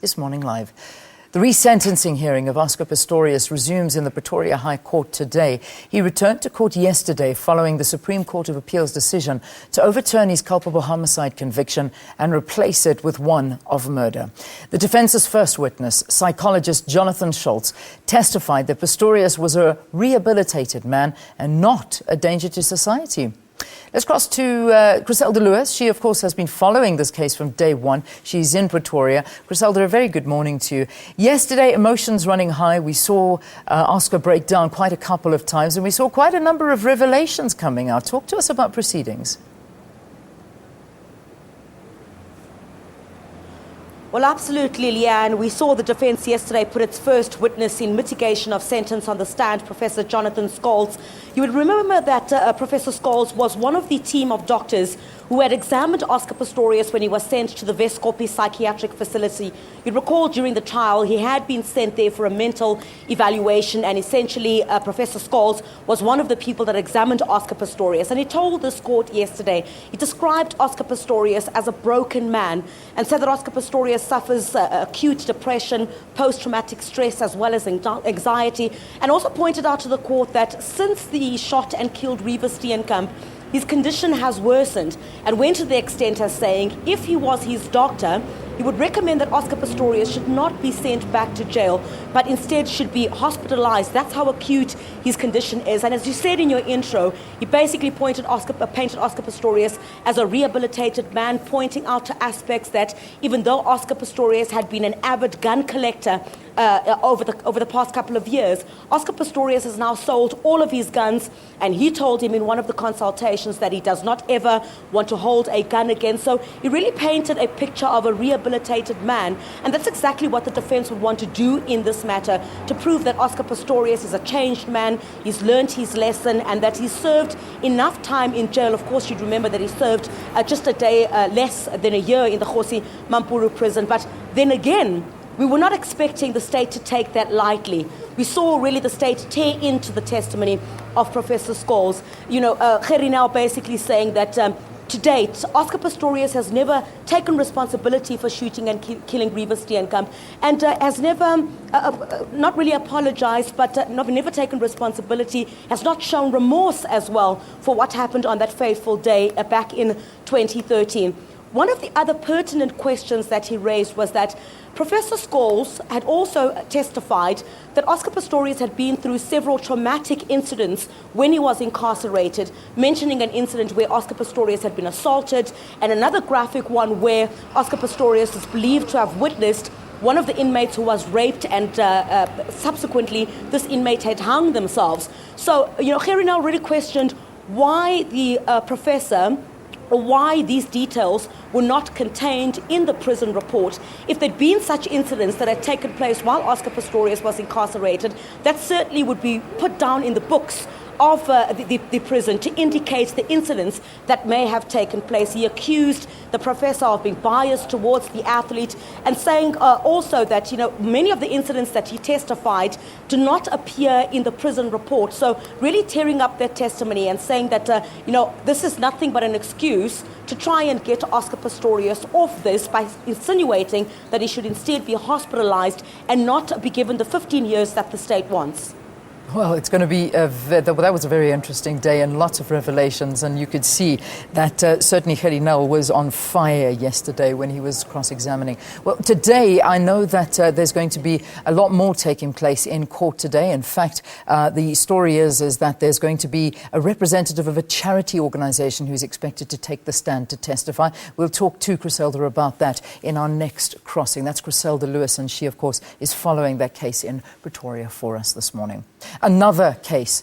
This Morning Live. The resentencing hearing of Oscar Pistorius resumes in the Pretoria High Court today. He returned to court yesterday following the Supreme Court of Appeal's decision to overturn his culpable homicide conviction and replace it with one of murder. The defence's first witness, psychologist Jonathan Scholtz, testified that Pistorius was a rehabilitated man and not a danger to society. Let's cross to Chriselda Lewis. She, of course, has been following this case from day one. She's in Pretoria. Chriselda, a very good morning to you. Yesterday, emotions running high. We saw Oscar break down quite a couple of times, and we saw quite a number of revelations coming out. Talk to us about proceedings. Well, absolutely, Leanne. We saw the defence yesterday put its first witness in mitigation of sentence on the stand, Professor Jonathan Scholtz. You would remember that Professor Scholtz was one of the team of doctors who had examined Oscar Pistorius when he was sent to the Vescopi psychiatric facility. You'd recall during the trial he had been sent there for a mental evaluation, and essentially Professor Scholtz was one of the people that examined Oscar Pistorius. And he told this court yesterday, he described Oscar Pistorius as a broken man and said that Oscar Pistorius suffers acute depression, post-traumatic stress, as well as anxiety, and also pointed out to the court that since the shot and killed Reeva Steenkamp, his condition has worsened, and went to the extent as saying if he was his doctor, he would recommend that Oscar Pistorius should not be sent back to jail, but instead should be hospitalized. That's how acute his condition is. And as you said in your intro, he basically painted Oscar Pistorius as a rehabilitated man, pointing out to aspects that even though Oscar Pistorius had been an avid gun collector over the past couple of years, Oscar Pistorius has now sold all of his guns, and he told him in one of the consultations that he does not ever want to hold a gun again. So he really painted a picture of a rehabilitated man, and that's exactly what the defense would want to do in this matter, to prove that Oscar Pistorius is a changed man, he's learned his lesson, and that he's served enough time in jail. Of course, you'd remember that he served just a day less than a year in the Kgosi Mampuru prison, but then again, we were not expecting the state to take that lightly. We saw really the state tear into the testimony of Professor Scholtz. You know, Gerrie now basically saying that to date, Oscar Pistorius has never taken responsibility for shooting and killing Reeva Steenkamp, and has never, not really apologized, but never taken responsibility, has not shown remorse as well for what happened on that fateful day back in 2013. One of the other pertinent questions that he raised was that Professor Scholtz had also testified that Oscar Pistorius had been through several traumatic incidents when he was incarcerated, mentioning an incident where Oscar Pistorius had been assaulted, and another graphic one where Oscar Pistorius is believed to have witnessed one of the inmates who was raped, and subsequently this inmate had hung themselves. So, you know, Gerrie now really questioned why the professor, or why these details were not contained in the prison report. If there'd been such incidents that had taken place while Oscar Pistorius was incarcerated, that certainly would be put down in the books of the prison to indicate the incidents that may have taken place. He accused the professor of being biased towards the athlete, and saying also that, you know, many of the incidents that he testified do not appear in the prison report. So really tearing up their testimony and saying that, you know, this is nothing but an excuse to try and get Oscar Pistorius off this by insinuating that he should instead be hospitalized and not be given the 15 years that the state wants. Well, it's going to be that was a very interesting day and lots of revelations, and you could see that certainly Gerrie was on fire yesterday when he was cross-examining. Well, today I know that there's going to be a lot more taking place in court today. In fact, the story is that there's going to be a representative of a charity organisation who's expected to take the stand to testify. We'll talk to Chriselda about that in our next crossing. That's Chriselda Lewis, and she, of course, is following that case in Pretoria for us this morning. Another case